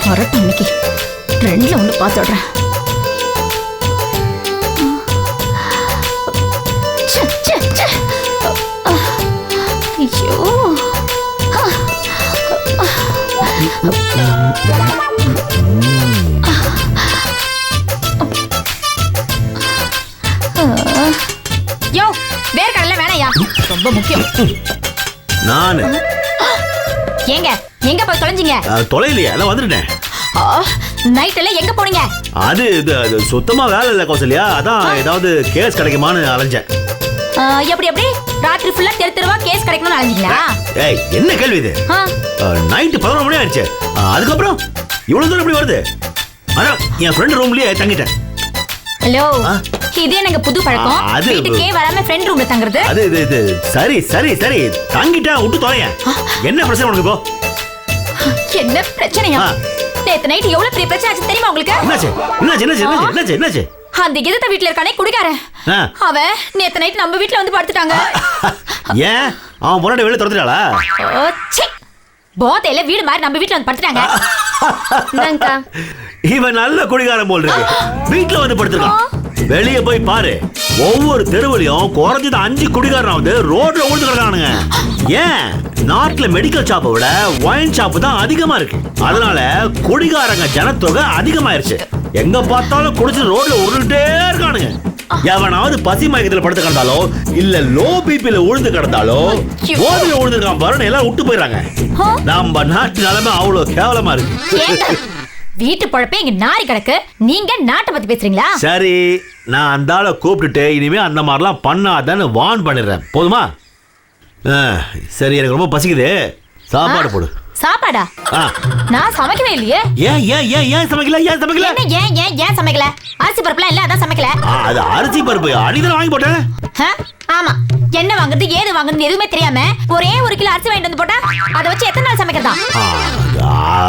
வரட்டும் இன்னைக்கு ரெண்டுல ஒண்ணு பார்த்துடுறேன். ஐயோ யோ வேர்க்கடலை வேணாயா, ரொம்ப முக்கியம். நான் ஏங்க எங்க போய் தொலைஞ்சீங்க? தொலைலையா, எல்லாம் வந்துட்டேன். நைட் எல்லாம் எங்க போனீங்க? அது சுத்தமா வேலை இல்ல கௌசல்யா, அதான் ஏதாவது கேஸ் கிடைக்குமான்னு அலைஞ்சேன். எப்படி எப்படி ராத்திரி ஃபுல்லா தெருவா கேஸ் கிடைக்கணும்னு அலைஞ்சீங்களா? ஏய் என்ன கேள்வி இது? நைட்டு 11 மணி ஆயிடுச்சு, அதுக்கப்புறம் இவ்வளவு தூரம் எப்படி வருது? அதான் என் ஃப்ரெண்ட் ரூம்லயே தங்கிட்டேன். ஹலோ, இது எனக்கு புது பழக்கம். வீட்டுக்கே வராம ஃப்ரெண்ட் ரூம்ல தங்குறது. அது இது சரி சரி சரி, தங்கிட்டா விட்டு தொலைய. என்ன பிரச்சனை உனக்கு இப்போ? என்ன பிரச்சனையா? நேத்து நைட் எவ்வளவு பெரிய பிரச்சனை ஆச்சு தெரியுமா உங்களுக்கு? என்னாச்சு என்னாச்சு என்னாச்சு என்னாச்சு என்னாச்சு? அந்த எதிர்த்த வீட்ல இருக்கானே குடிக்காரன், அவன் நேத்து நைட் நம்ம வீட்ல வந்து படுத்துட்டாங்க. ஏன் அவன் பொண்ணோட வெளிய துரத்துட்டாளா? போதையில வீடு மாதிரி நம்ம வீட்ல வந்து படுத்துட்டாங்க. இவன் நல்ல குடிகாரன் போல் இருக்கு, வீட்ல வந்து படுத்துட்டான். வெளியே போய் பாரு, ஒவ்வொரு தெருவுலயும் குறைஞ்சது 5 குடிகாரனாவது ரோட்ல ஓடுது கிடக்கானுங்க. ஏன் நாட்டுல மெடிக்கல் ஷாப்பை விட ஒயின் ஷாப் தான் அதிகமா இருக்கு, அதனால குடிகாரங்க ஜனத்தொகை அதிகமாயிருச்சு. எங்க பார்த்தாலும் குடிச்சு ரோட்ல உருண்டே இருக்கானுங்க. எவனாவது பசி மயக்கத்துல படுத்து கிடந்தாலோ இல்ல லோ பிபில உழுந்து கிடந்தாலோ போதையில உழுந்துருக்கான் பாருன்னு எல்லாம் விட்டு போயிடறாங்க. நம்ம நாட்டு நிலைமை அவ்வளவு கேவலமா இருக்கு. வீட்டு பொழப்பே இங்க நாரி கிடக்கு, நீங்க நாட்டை பத்தி பேசுறீங்களா? சரி, நான் அந்த ஆளை கூப்பிட்டுட்டு இனிமே அந்த மாதிரிலாம் பண்ணாதன்னு வார்ன் பண்ணிடுறேன், போதுமா? சரி, எனக்கு ரொம்ப பசிக்குது, சாப்பாடு போடு. சாப்பாடா? நான் சமைக்கவே இல்லையே. ஏன் ஏன் ஏன் ஏன் சமைக்கல? ஏன் சமைக்கல? ஏன் ஏன் ஏன் சமைக்கல? அரிசி பருப்புலாம் இல்ல, அதான் சமைக்கல. அது அரிசி பருப்பு அடிதான் வாங்கி போட்டேன். ஆமா, என்ன வாங்குறது ஏது வாங்குறது எதுவுமே தெரியாம ஒரே 1 கிலோ அரிசி வாங்கிட்டு வந்து போட்டா அதை வச்சு எத்தனை நாள் சமைக்கிறதா?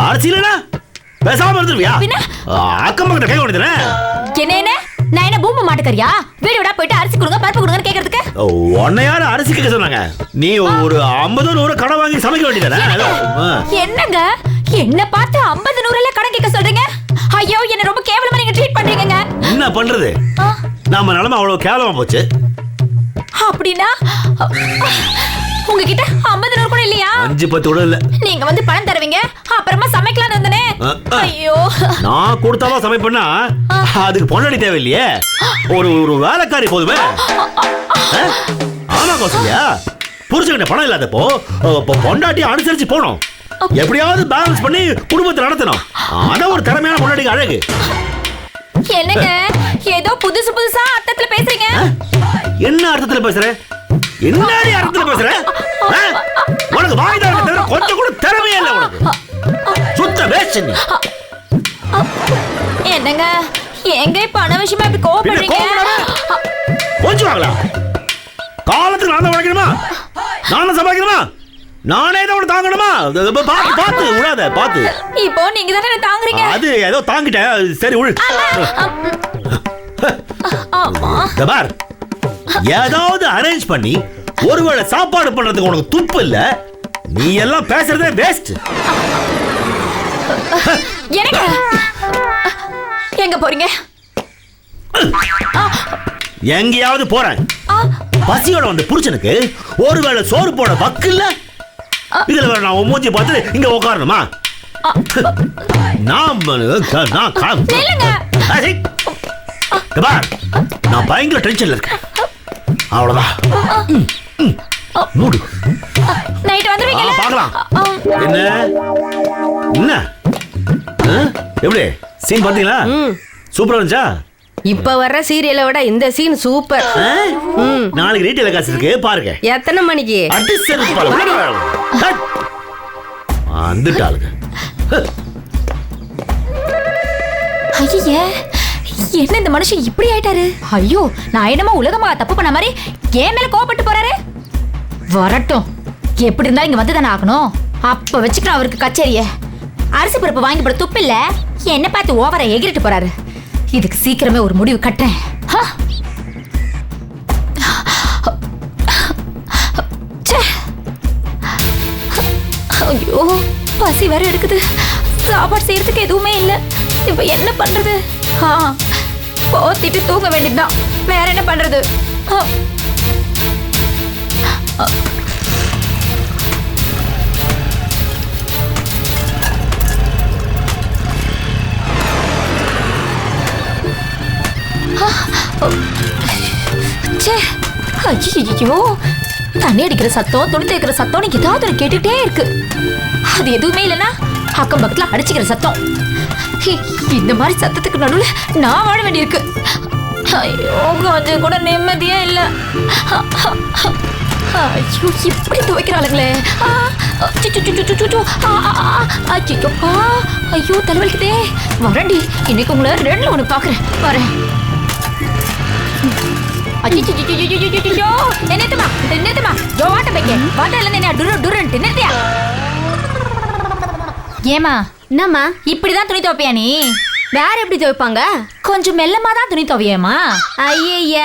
அரிசி இல்லனா பேசாம இருந்துருவியா? அக்கம் பக்கத்துல கை ஓடுதுனே. என்ன நான் என்ன பூமி மாட்டுக்கறியா? வீடு விடா போயிட்டு அரிசி கொடுங்க பருப்பு கொடுங்கன்னு கேக்குறதுக்கு? உன்னை யாரு அரிசி கேட்க சொன்னாங்க? நீ ஒரு 50-100 கடன் வாங்கி சமைக்க வேண்டியதானே? என்னங்க என்ன பார்த்து 50-100 எல்லாம் கடன் கேட்க சொல்றீங்க? ஐயோ, என்ன ரொம்ப கேவலமா நீங்க ட்ரீட் பண்றீங்க. என்ன பண்றது, நம்ம நிலைமை அவ்வளவு கேவலமா போச்சு. அப்படின்னா உங்ககிட்ட 50-100 கூட இல்லையா? 5-10 கூட இல்ல. நீங்க வந்து பணம் தருவீங்க, அப்புறமா சமைக்கலாம் இருந்தனே. ஐயோ, நான் கொடுத்தாவா சமைப்பேன்னா அதுக்கு பொண்டாட்டி தேவையில்லையே, ஒரு வேலைக்காரி போதுமே. ஆமா கௌசல்யா, புருஷன்கிட்ட பணம் இல்லாதப்போ பொண்டாட்டி அனுசரிச்சு போனோம், எப்படியாவது பேலன்ஸ் பண்ணி குடும்பத்தை நடத்தணும். அதான் ஒரு திறமையான பொண்டாட்டிக்கு அழகு. என்னங்க ஏதோ புதுசு புதுசா அர்த்தத்துல பேசுறீங்க? என்ன அர்த்தத்துல பேசுற? என்னடி அர்த்தத்துல பேசுற? உனக்கு வாய் தான் தவிர கொஞ்சம் கூட திறமையே இல்ல உனக்கு. சுத்த வேஸ்ட் நீ. என்னங்க எங்க பண விஷயமா இப்படி கோபப்படுறீங்க? கொஞ்சம் வாங்களா, காலத்துக்கு நான் தான் உழைக்கணுமா? நான் தான் சம்பாதிக்கணுமா? நானே தான் உனக்கு தாங்கணுமா? பார்த்து பார்த்து விடாத, பார்த்து. இப்போ நீங்க தானே தாங்குறீங்க. அது ஏதோ தாங்கிட்டேன், சரி உள். பார், ஏதாவது அரேஞ்ச் பண்ணி ஒருவேளை சாப்பாடு பண்றதுக்கு உனக்கு துப்பு இல்ல, நீ எல்லாம் பேசுறதே வேஸ்ட். எங்க போறீங்க? எங்கேயாவது போறேன். பசியோட வந்து புருஷனுக்கு ஒருவேளை சோறு போட வக்கு இல்ல, இதுல வேற நான் மூஞ்சி பார்த்து இங்க உட்காரணுமா? நான் பயங்கர டென்ஷன்ல இருக்கேன், அவ்வளவுதான். மூடு, நைட் வந்துருவீங்க. பார்க்கலாம். என்ன என்ன எப்படி சீன் பாத்தீங்களா? சூப்பரா இருந்துச்சா? இப்ப வர்ற சீரியலை விட இந்த சீன் சூப்பர். நாளைக்கு ரீட் டெலிகாஸ்ட் இருக்கு, பாருங்க. எத்தனை மணிக்கு? வந்துட்டாளுங்க. ஐயே, என்ன இந்த மனுஷன் இப்படி ஆயிட்டாரு? ஐயோ, நான் என்னமோ உலகமா தப்பு பண்ண மாதிரி ஏன் மேல கோபப்பட்டு போறாரு. வரட்டும், எப்படி இருந்தா இங்க வந்து தானே ஆகணும். அப்ப வச்சுக்கிறோம் அவருக்கு கச்சேரிய. அரிசி பருப்பு வாங்கி போட துப்பு இல்ல, என்ன பார்த்து ஓவரா எகிரிட்டு போறாரு. இதுக்கு சீக்கிரமே ஒரு முடிவு கட்டேன். ஐயோ, பசி வேற எடுக்குது, சாப்பாடு செய்யறதுக்கு எதுவுமே இல்ல. இப்ப என்ன பண்றது? போத்திட்டு தூங்க வேண்டியதுதான். வேற என்ன பண்றது? ஐயோ, தண்ணி அடிக்கிற சத்தம், துணி தேய்க்கிற சத்தம் ஏதாவது கேட்டுட்டே இருக்கு. அது எதுவுமே இல்லைன்னா அக்கம் பக்கத்துல அடிச்சுக்கிற சத்தம். இந்த மாதிரி சத்தத்துக்கு நடுவுல நான் வாழ வேண்டியிருக்கு. ஐயோ, கொஞ்சம் கூட நிம்மதியே இல்ல. ஐயோ, இப்படி துவைக்கிறாளுங்களே. ஐயோ, தலைவலிக்குதே. வரண்டி, இன்னைக்கு உங்களை ரெண்டுல ஒண்ணு பாக்குறேன். வரேன். ஏமா, என்னம்மா இப்படிதான் துணி துவைப்பியா நீ? வேற எப்படி துவைப்பாங்க? கொஞ்சம் மெல்லமா தான் துணி துவையேமா. ஐய,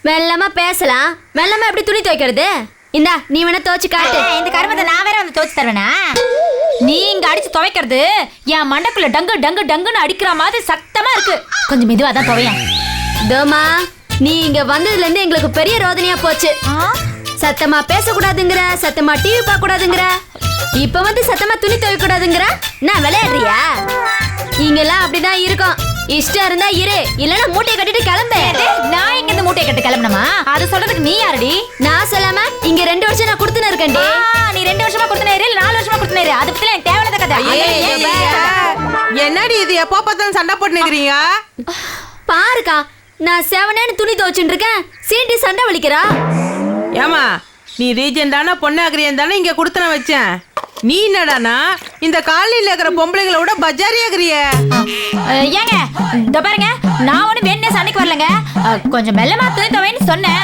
மெல்லமா பேசலாம். மெல்லமா எப்படி துணி துவைக்கிறது? இந்தா, நீ வேணா துவைச்சு காட்டு. இந்த கருமத்தை நான் வேற வந்து துவைச்சு தருவேனா? நீ இங்க அடிச்சு துவைக்கிறது என் மண்டக்குள்ள டங்கு டங்கு டங்குன்னு அடிக்கிற மாதிரி சத்தமா இருக்கு. கொஞ்சம் மெதுவா தான் துவையேன். தோமா, நீ இங்க வந்ததுல இருந்து எங்களுக்கு பெரிய ரோதனையா போச்சு. சத்தமா பேசக்கூடாதுங்கிற, சத்தமா டிவி பார்க்க கூடாதுங்கிற, இப்ப வந்து சத்தமா துணி துவைக்க கூடாதுங்கிற. நான் விளையாடுறியா? இங்கெல்லாம் அப்படிதான் இருக்கும். இஷ்டம் இருந்தா இரு, இல்லன்னா மூட்டையை கட்டிட்டு கிளம்பு. நான் இங்க இந்த மூட்டையை கட்டி கிளம்பணுமா? அது சொல்றதுக்கு நீ யாருடி? நான் சொல்லாம இங்க 2 வருஷம் நான் கொடுத்துன்னு இருக்கேன்டி. நீ 2 வருஷமா கொடுத்துனேரு, 4 வருஷமா கொடுத்துனேரு. அது பத்தி எனக்கு தேவையில்லாத கதை. என்னடி இது எப்போ பார்த்தாலும் சண்டை போட்டு நிக்கிறீங்க? பாருக்கா, நான் 7 துணி துவைச்சுட்டு இருக்கேன். சீண்டி சண்டை வலிக்கிறா. ஏமா, நீ ரீஜன் தானே பொண்ணாகிரியன் தானே இங்க கொடுத்தன வச்சேன். நீ என்னடானா இந்த காலையில இருக்கிற பொம்பளைங்களை விட பஜாரியாகிறிய. ஏங்க, இந்த பாருங்க, நான் ஒண்ணு வேணே சண்டைக்கு வரலங்க. கொஞ்சம் மெல்லமா துணி துவைன்னு சொன்னேன்.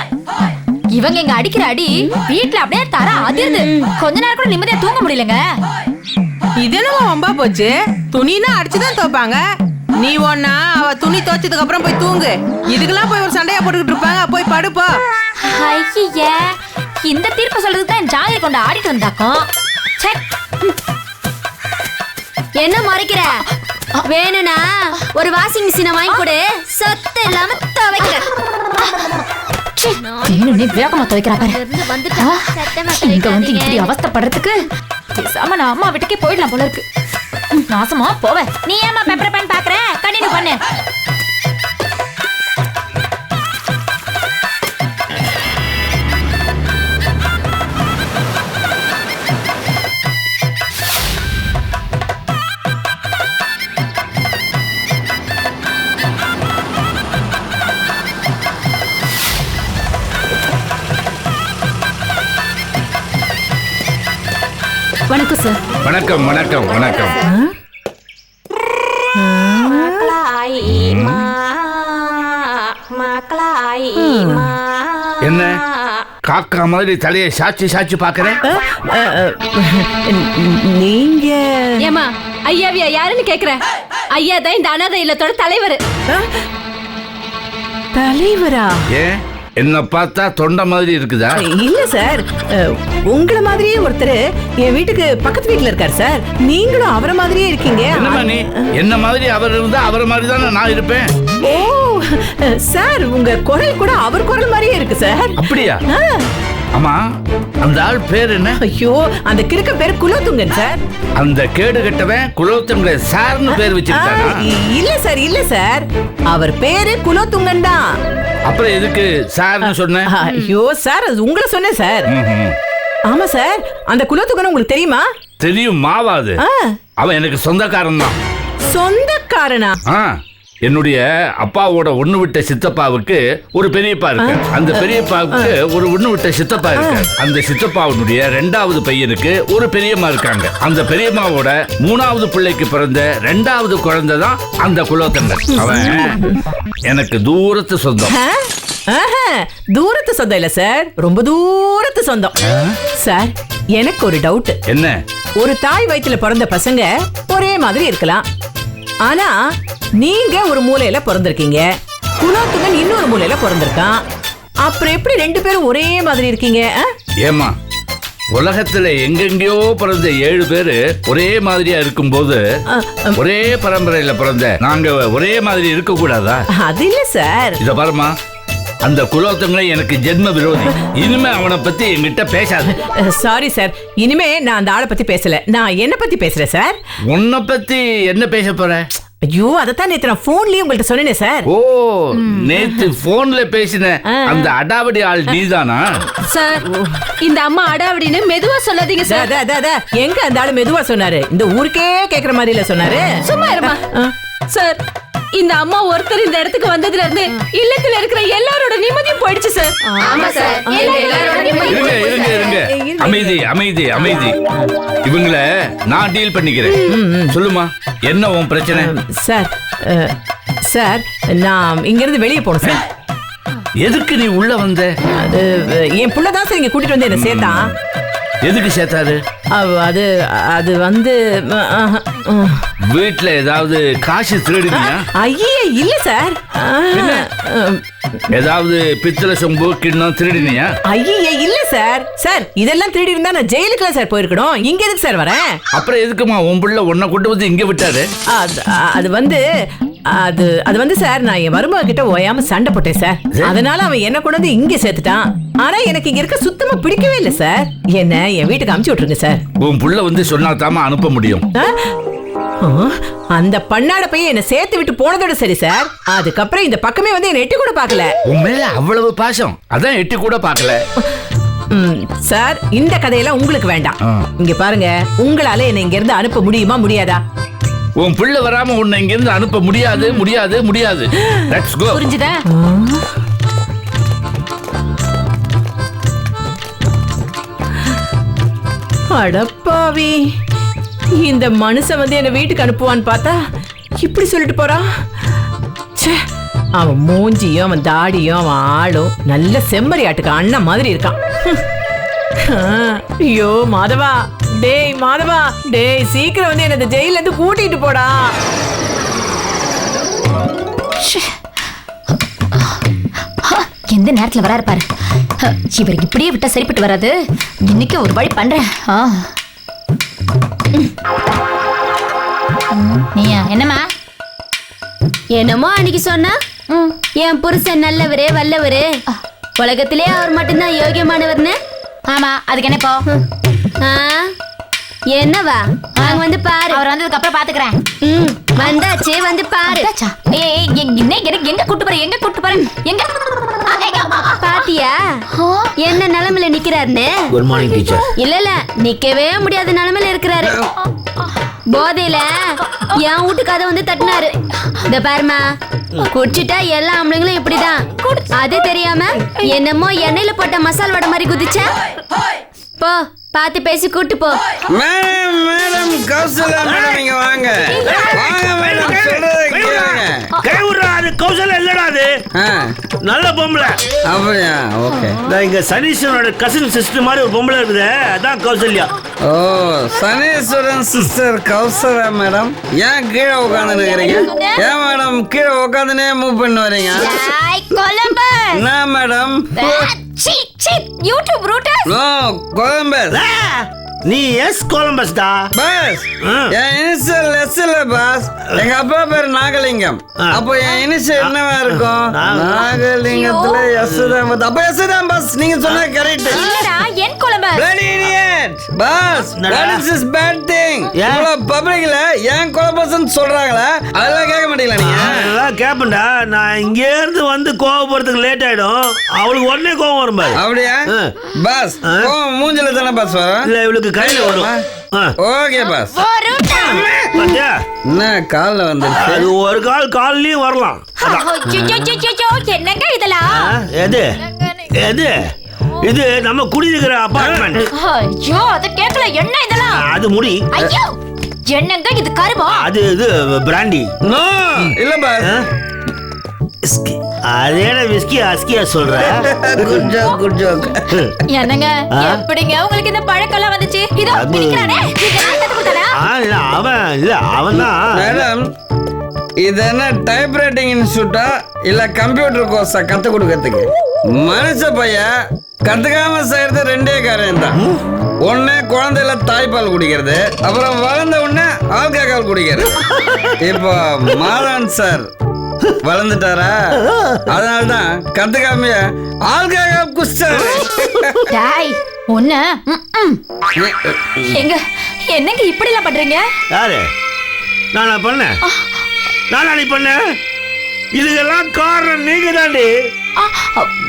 இவங்க இங்க அடிக்கிற அடி வீட்டுல அப்படியே தர அதிருது. கொஞ்ச நேரம் கூட நிம்மதியா தூங்க முடியலங்க. இது என்னமா வம்பா போச்சு? துணினா அடிச்சுதான் துவைப்பாங்க. நீ ஒன்னா அவ துணி துவைச்சதுக்கு அப்புறம் போய் தூங்கு. இதுக்கெல்லாம் போய் ஒரு சண்டையா போட்டுக்கிட்டு இருப்பாங்க. போய் படுப்போ. ஐயே, இந்த தீர்ப்பு சொல்றதுக்கு தான் ஜாலியை கொண்டு ஆடிட்டு வந்தாக்கும். என்ன மறைக்கிற? வேணும்னா ஒரு வாஷிங் மிஷினை வாங்கி கொடு. சத்தம் இல்லாம துவைக்கிறேன். வேகமா துவைக்கிறா பாரு. இங்க வந்து இப்படி அவஸ்தைப்படுறதுக்கு பேசாம நான் அம்மா வீட்டுக்கே போயிடலாம் போல இருக்கு. நாசமா போவ. நீ ஏமா பெப்பர் பேன் பாக்குற? கண்டினியூ பண்ணு. வணக்கம் சார். வணக்கம் வணக்கம் வணக்கம். என்ன காக்கா மாதிரி தலையை சாட்சி சாட்சி பாக்குறேன். நீங்க ஏமா, ஐயாவியா யாருன்னு கேக்குற? ஐயா தான் இந்த அனாதை இல்லத்தோட தலைவர். தலைவரா? ஏன் என்ன பார்த்தா தொண்டை மாதிரி இருக்குதா? இல்ல சார், உங்களை மாதிரியே ஒருத்தர் என் வீட்டுக்கு பக்கத்து வீட்டுல இருக்காரு சார். நீங்களும் அவரை மாதிரியே இருக்கீங்க. என்னம்மா நீ? என்ன மாதிரி அவர் இருந்தா அவரை மாதிரி தானே நான் இருப்பேன். ஓ சார், உங்க குரல் கூட அவர் குரல் மாதிரியே இருக்கு சார். அப்படியா? ஆமா, அந்த ஆள் பேர் என்ன? ஐயோ, அந்த கிறுக்க பேர் குலோத்துங்கன் சார். அந்த கேடு கட்டவன் குலோத்துங்க சார்னு பேர் வச்சிருக்கானா? இல்ல சார், இல்ல சார், அவர் பேரு குலோத்துங்கன் தான். அப்புறம் எதுக்கு சார்னு சொன்ன? ஐயோ சார், அது உங்களை சொன்னேன் சார். ம்ஹும். ஆமா சார், அந்த குலோத்துங்கன் உங்களுக்கு தெரியுமா? தெரியும், மாவாது. அவன் எனக்கு சொந்தக்காரன் தான். சொந்தக்காரனா? என்னுடைய அப்பாவோட ஒண்ணு விட்ட சித்தப்பாவுக்கு ஒரு பெரியப்பா இருக்கு. அந்த பெரியப்பாவுக்கு ஒரு ஒண்ணு விட்ட சித்தப்பா இருக்கு. அந்த சித்தப்பாவுடைய 2வது பையனுக்கு ஒரு பெரியம்மா இருக்காங்க. அந்த பெரியம்மாவோட 3வது பிள்ளைக்கு பிறந்த 2வது குழந்தை தான் அந்த குலோத்துங்கன். அவன் எனக்கு தூரத்து சொந்தம். தூரத்து சொந்தம் இல்ல சார், ரொம்ப தூரத்து சொந்தம். சார், எனக்கு ஒரு டவுட். என்ன? ஒரு தாய் வயித்துல பிறந்த பசங்க ஒரே மாதிரி இருக்கலாம். ஆனா நீங்க ஒரு மூலையில பிறந்திருக்கீங்க, குலோத்துங்கன் இன்னொரு மூலையில பிறந்திருக்கான். அப்புறம் எப்படி 2 பேரும் ஒரே மாதிரி இருக்கீங்க? ஏமா, உலகத்துல எங்கெங்கயோ பிறந்த 7 பேரு ஒரே மாதிரியா இருக்கும்போது ஒரே பரம்பரையில பிறந்த நாங்க ஒரே மாதிரி இருக்க கூடாதா? அது இல்ல சார். இத பாருமா, அந்த குலோத்தங்களை எனக்கு ஜென்ம விரோதி. இனிமே அவனை பத்தி என்கிட்ட பேசாது. சாரி சார், இனிமே நான் அந்த ஆளை பத்தி பேசல. நான் என்ன பத்தி பேசுறேன் சார். உன்னை பத்தி என்ன பேச போற? ஐயோ, அதத்தான் நேத்து நான் போன்லயே உங்கள்ட்ட சொன்னேனே சார். ஓ, நேத்து போன்ல பேசின அந்த அடாவடி ஆள் நீதானா? சார், இந்த அம்மா அடாவடின்னு மெதுவா சொல்லாதீங்க சார். எங்க அந்த ஆளு மெதுவா சொன்னாரு? இந்த ஊருக்கே கேக்குற மாதிரி இல்ல சொன்னாரு. சும்மா இருமா சார். இந்த அம்மா ஒருத்தர் இந்த இடத்துக்கு வந்ததுல இருந்து இல்லத்துல இருக்கிற எல்லாரோட நிம்மதியும் போயிடுச்சு சார். ஆமா சார், இருங்க. அமைதி அமைதி அமைதி. இவங்கள நான் டீல் பண்ணிக்கிறேன். சொல்லுமா, என்ன உன் பிரச்சனை? சார், சார், நான் இங்க இருந்து வெளியே போனேன் சார். எதுக்கு நீ உள்ள வந்த? அது என் புள்ளதான் சார் இங்க கூட்டிட்டு வந்து என்ன சேர்த்தான். எதுக்கு சேர்த்தாரு? அது அது வந்து வீட்டுல ஏதாவது காசு திருடுனியா? ஐயே இல்ல சார். ஏதாவது பித்தளை சொம்பு கிண்ணம் திருடினியா? ஐயே இல்ல சார். சார், இதெல்லாம் திருடி இருந்தா நான் ஜெயிலுக்குலாம் சார் போயிருக்கணும். இங்க எதுக்கு சார் வரேன்? அப்புறம் எதுக்குமா உன் பிள்ளை உன்னை கொண்டு வந்து இங்க விட்டாரு? அது வந்து அது வந்து சார், நான் என் மருமக கிட்ட ஓயாம சண்டை போட்டேன் சார். அதனால அவன் என்ன கொண்டு வந்து இங்க சேர்த்துட்டான். ஆனா எனக்கு இங்க இருக்க சுத்தமா பிடிக்கவே இல்லை சார். என்ன என் வீட்டுக்கு அனுப்பிச்சு விட்டுருங்க சார். உன் புள்ள வந்து சொன்னா தாமா அனுப்ப முடியும். அந்த பண்ணாட பையன் என்ன சேர்த்து விட்டு போனதோட சரி சார். அதுக்கப்புறம் இந்த பக்கமே வந்து என்ன எட்டி கூட பாக்கல. உன் மேல அவ்வளவு பாசம், அதான் எட்டி கூட பாக்கல. சார், இந்த கதையெல்லாம் உங்களுக்கு வேண்டாம். இங்க பாருங்க, உங்களால என்ன இங்க இருந்து அனுப்ப முடியுமா முடியாதா? உன் பிள்ளை வராம உன்னை இங்க இருந்து அனுப்ப முடியாது முடியாது முடியாது. Let's go. புரிஞ்சுதா? அடப்பாவி, இந்த மனுஷன் வந்து என்ன வீட்டுக்கு அனுப்புவான்னு பார்த்தா இப்படி சொல்லிட்டு போறான். அவன் மூஞ்சியும் அவன் தாடியும் அவன் ஆளும் நல்ல செம்மறி ஆட்டுக்கு அண்ணன் மாதிரி இருக்கான். ஐயோ மாதவா, டேய் மாதவா, டேய் சீக்கிரம் வந்து என்ன ஜெயில இருந்து கூட்டிட்டு போடா. எந்த நேரத்துல வராரு பாரு. இவருக்கு இப்படியே விட்டா சரிப்பட்டு வராது. இன்னைக்கு ஒரு வழி பண்றேன். நீயா என்னம்மா? என்னமோ அன்னைக்கு சொன்னா என் புருஷன் நல்லவரு வல்லவரு, உலகத்திலே அவர் மட்டும்தான் யோகியமானவர்னு. ஆமா, அதுக்கு என்ன இப்போ? என்னவா? அங்க வந்து பாரு. அவர் வந்ததுக்கு அப்புறம் பாத்துக்கிறேன். வந்தாச்சு, வந்து பாரு. எங்க கூட்டு போறேன்? எங்க கூட்டு போறேன்? எங்க பாத்தியா என்ன நிலைமையில நிக்கிறாருன்னு? Good morning teacher. இல்ல நிக்கவே முடியாத நிலைமையில இருக்கிறாரு. போதையில என் வீட்டு கதை வந்து தட்டினாரு. இந்த பாருமா, குடிச்சிட்டா எல்லா ஆம்பளைங்களும் இப்படிதான். அது தெரியாம என்னமோ எண்ணெயில போட்ட மசால் வடை மாதிரி குதிச்சா. போ, பார்த்து பேசி கூட்டு போ. மேடம் கௌசல்யா மேடம், இங்க வாங்க. வாங்க மேடம், சொல்றதை கேளுங்க. கை விடுறா, அது கௌசல்யா இல்லடா, அது நல்ல பொம்பளை. அப்படியா? ஓகே. இங்க சனீஸ்வரனோட கசின் சிஸ்டர் மாதிரி ஒரு பொம்பளை இருக்குது, அதான் கௌசல்யா. ஓ, சனீஸ்வரன் சிஸ்டர் கௌசல்யா மேடம். ஏன் கீழே உட்காந்து இருக்கிறீங்க? ஏன் மேடம் கீழே உட்காந்துனே மூவ் பண்ணி வரீங்க? என்ன madam? YouTube router. No, Columbus. நீ எஸ் கொலம்பஸ் டா. பஸ் என் இனிஷியல் எஸ் இல்ல பாஸ். எங்க அப்பா பேர் நாகலிங்கம். அப்போ என் இனிஷியல் என்னவா இருக்கும்? நாகலிங்கத்துல எஸ் தான். அப்ப எஸ் தான் பாஸ். நீங்க சொன்னா கரெக்ட். இல்லடா, என் Columbus. Bloody idiot. Boss, what is this bad thing? இவ்வளோ பப்ளிக்ல ஏன் கொலம்பஸ்ன்னு சொல்றாங்களா? அதெல்லாம் கேட்க மாட்டீங்களா நீங்க? அதெல்லாம் கேப்பண்டா. நான் இங்க இருந்து வந்து கோவப்படுறதுக்கு லேட் ஆயிடும். அவளுக்கு உடனே கோவம் வரும் பாரு. அப்படியா பாஸ்? மூஞ்சில தானே பாஸ் வரும்? இல்ல, இவளுக்கு கையில வரும். Okay boss. பாத்தியா, என்ன கால்ல வந்துருச்சு? அது ஒரு கால்லயும் வரலாம். என்னங்க இதெல்லாம்? எது எது இது? நம்ம குடியிருக்கிற அபார்ட்மெண்ட். ஐயோ, அத கேக்கல. என்ன இதெல்லாம்? அது முடி. ஐயோ, என்னங்க இது? கருவா? அது இது பிராண்டி. நோ, இல்ல பாஸ். அதே விஸ்கி அஸ்கியா சொல்ற. Good joke, good joke. என்னங்க எப்படிங்க உங்களுக்கு இந்த பழக்கெல்லாம் வந்துச்சு? இதோ பிடிக்கறானே, நீங்க கத்து கொடுத்தா? அவன் தான். மேடம், இது என்ன டைப்ரைட்டிங் இன்ஸ்டியூட்டா இல்ல கம்ப்யூட்டர் கோர்ஸா கத்து கொடுக்கறதுக்கு? மனுஷ பையன் கத்துக்காம செய்யறது ரெண்டே காரியம் தான். ஒண்ணு குழந்தையில தாய்ப்பால் குடிக்கிறது, அப்புறம் வளர்ந்த உடனே ஆல்கஹால் குடிக்கிறது. இப்போ மாதவன் சார் வளர்ந்துட்டாரா, அதனால்தான் கத்துக்காம ஆல்கஹால் குடிச்சாரு. டாய் ஒண்ணு எங்க என்னங்க இப்படி எல்லாம் பண்றீங்க? யாரு? நானா பண்ணேன்? நானா நீ பண்ண? இதுக்கெல்லாம் காரணம் நீங்க தாண்டி.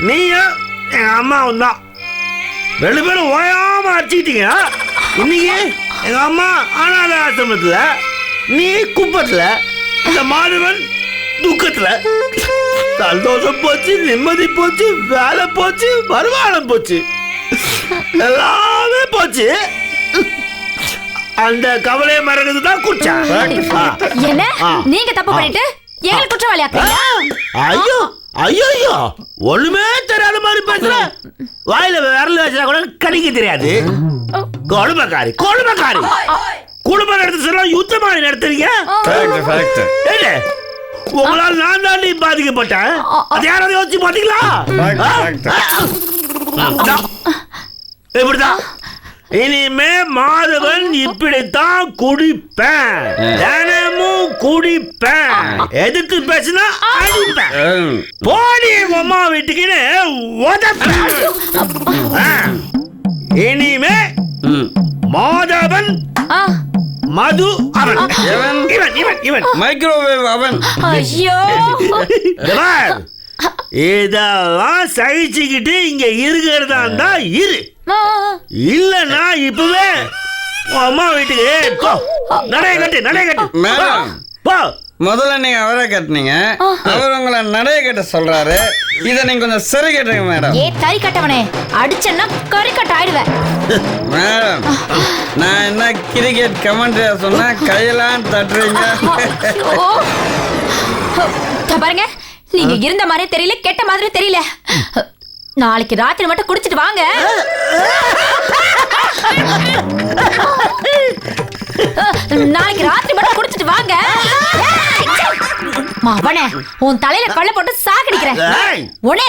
நீயும் எங்க அம்மாவும் தான். ரெண்டு பேரும் ஓயாம அடிச்சுக்கிட்டீங்க. இன்னைக்கு எங்க அம்மா அனாதை ஆசிரமத்துல, நீ குப்பத்துல, இந்த மாதவன் துக்கத்துல. சந்தோஷம் போச்சு, நிம்மதி போச்சு, வேலை போச்சு, வருமானம் போச்சு, எல்லாமே போச்சு. அந்த கவலையை மறக்கிறது தான் குச்சா. என்ன நீங்க தப்பு பண்ணிட்டு எங்களை குற்றவாளி ஆக்குறீங்க? ஐயோ ஐயோ ஐயோ, ஒண்ணுமே தெரியாத மாதிரி பேசுற. வாயில விரல் வச்சா கூட கடிக்க தெரியாது. கொடுமைக்காரி கொடுமைக்காரி. குடும்ப நடத்த சொல்ல யுத்தமாக நடத்துறீங்க. உங்களால் நான் தாண்டி பாதிக்கப்பட்டேன். அது யாராவது யோசிச்சு பாத்தீங்களா? இப்படிதான் இனிமே மாதவன் இப்படித்தான் குடிப்பேன், தினமும் குடிப்பேன். எதிர்த்து பேசினா அடிப்பேன். போடி அம்மா வீட்டுக்குன்னு உதப்பேன். இனிமே மாதவன் மது அவன், இவன் இவன் இவன் இவன் மைக்ரோவேவ் அவன். ஐயோ இதெல்லாம் சகிச்சுக்கிட்டு இங்க இருக்கிறதா இருந்தா இரு, இல்லன்னா இப்பவே அம்மா வீட்டுக்கு போ. நடைய கட்டு நடைய கட்டு மேடம், போ. முதல்ல நீங்க அவரை கட்டுனீங்க, அவர் உங்களை நடைய கட்ட சொல்றாரு. இதை நீங்க கொஞ்சம் சரி கட்டுங்க மேடம். ஏ தறி கட்டவனே, அடிச்சன்னா கறி கட்ட ஆயிடுவேன். மேடம், நான் என்ன கிரிக்கெட் கமெண்ட்ரியா சொன்னா கையெல்லாம் தட்டுறீங்க. பாருங்க, நீங்க இருந்த மாதிரி தெரியல, கெட்ட மாதிரி தெரியல. நாளைக்கு ராத்திரி மட்டும் குடிச்சிட்டு வாங்க. நாளைக்கு ராத்திரி மட்டும் குடிச்சிட்டு வாங்க. மவனே, உன் தலையில கள்ள போட்டு சாகடிக்கிறேன். உடனே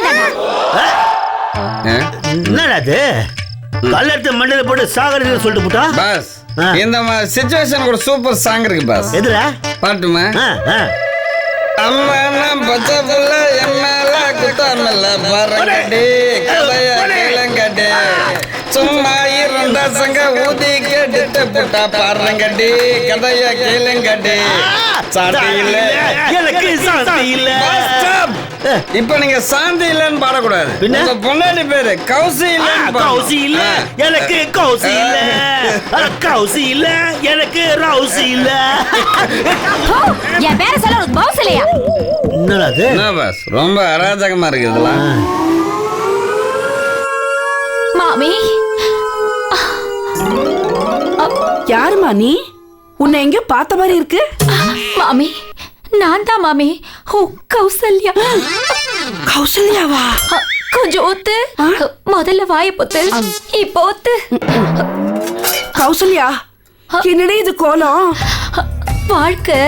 என்னடா அது? கல்லெடுத்து மண்ணில போட்டு சாகடின்னு சொல்லிட்டு போட்டா? பாஸ், இந்த மாதிரி சிச்சுவேஷன் ஒரு சூப்பர் சாங் இருக்கு பாஸ். எதுல பாட்டுமா? அம்மா பச்சை புள்ள எம்எல்ல குத்தாமல்ல பாருங்கடி, கதைய கேளுங்கடி, சும்மா இருந்த சங்க ஊதி கேட்டுட்டு புட்டா பாருங்கடி, கதைய கேளுங்கடி. சாந்தி இல்ல எனக்கு சாந்தி இல்ல. இப்ப நீங்க சாந்தி இல்லன்னு பாடக்கூடாது. உங்க பொண்டாட்டி பேரு கௌசி இல்ல. கௌசி இல்ல எனக்கு, கௌசி இல்ல, கௌசி இல்ல எனக்கு, ரவுசி இல்ல. என் பேரை சொல்ல உனக்கு பவுஸ் இல்லையா? என்னடா அது? என்ன பாஸ், ரொம்ப அராஜகமா இருக்கு இதெல்லாம். மாமி, யாருமா நீ? உன்னை எங்கேயோ பார்த்த மாதிரி இருக்கு. மாமி நான் தான் மாமி. ஓ கௌசல்யா. கௌசல்யாவா? கொஞ்சம் ஒத்து. முதல்ல வாய பொத்து, இப்போ ஒத்து. கௌசல்யா, என்னடே இது கோலம்? வாழ்க்கை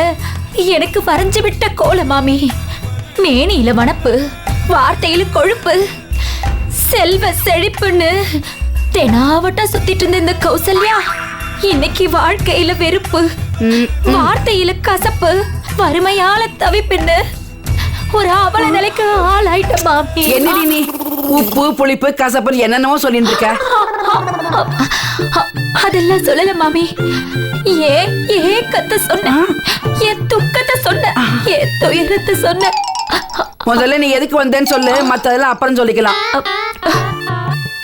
எனக்கு வரைஞ்சு விட்ட கோலம் மாமி. மேனியில வனப்பு, வார்த்தையில கொழுப்பு, செல்வ செழிப்புன்னு தெனாவட்டா சுத்திட்டு இருந்த இந்த கௌசல்யா இன்னைக்கு வாழ்க்கையில வெறுப்பு, வார்த்தையில கசப்பு, வறுமையால தவிப்புன்னு ஒரு அவல நிலைக்கு ஆளாயிட்ட மாமி. என்னடி நீ உப்பு புளிப்பு கசப்பு என்னென்னவோ சொல்லிட்டு இருக்க? அதெல்லாம் சொல்லல மாமி. ஏக்கத்தை சொன்ன, என் துக்கத்தை சொன்ன, என் துயரத்தை சொன்ன. முதல்ல நீ எதுக்கு வந்தேன்னு சொல்லு, மத்ததெல்லாம் அப்புறம் சொல்லிக்கலாம்.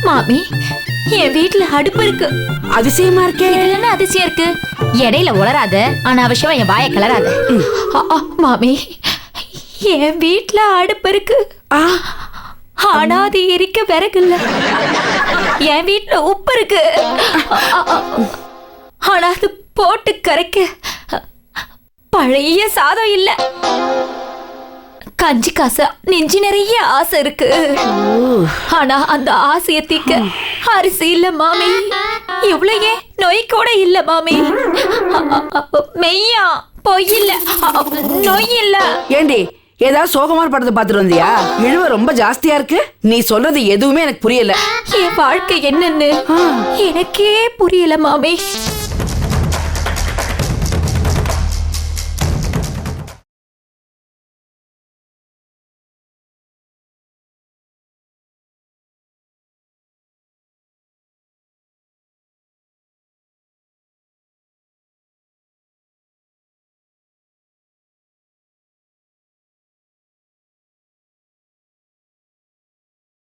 மாமி, என் வீட்டுல அடுப்பு இருக்கு. அதிசயமா இருக்கே. இதுல என்ன அதிசயம் இருக்கு? இடையில உளராத, ஆனா அவசியம் என் வாயை கிளறாத. மாமி, என் வீட்டுல அடுப்பு இருக்கு. ஆனா அது எரிக்க விறகு இல்ல. என் வீட்டுல உப்பு இருக்கு. ஆனா அது போட்டு கரைக்க பழைய சாதம் இல்ல. கஞ்சி காசு நெஞ்சு நிறைய ஆசை இருக்கு. ஆனா அந்த ஆசையை தீக்க அரிசி இல்ல மாமி. இவ்வளவு நோய் கூட இல்ல மாமி. மெய்யா பொய் இல்ல, நோய் இல்ல. ஏண்டி ஏதாவது சோகமான படத்தை பாத்துட்டு வந்தியா? இழுவ ரொம்ப ஜாஸ்தியா இருக்கு. நீ சொல்றது எதுவுமே எனக்கு புரியல. என் வாழ்க்கை என்னன்னு எனக்கே புரியல மாமி.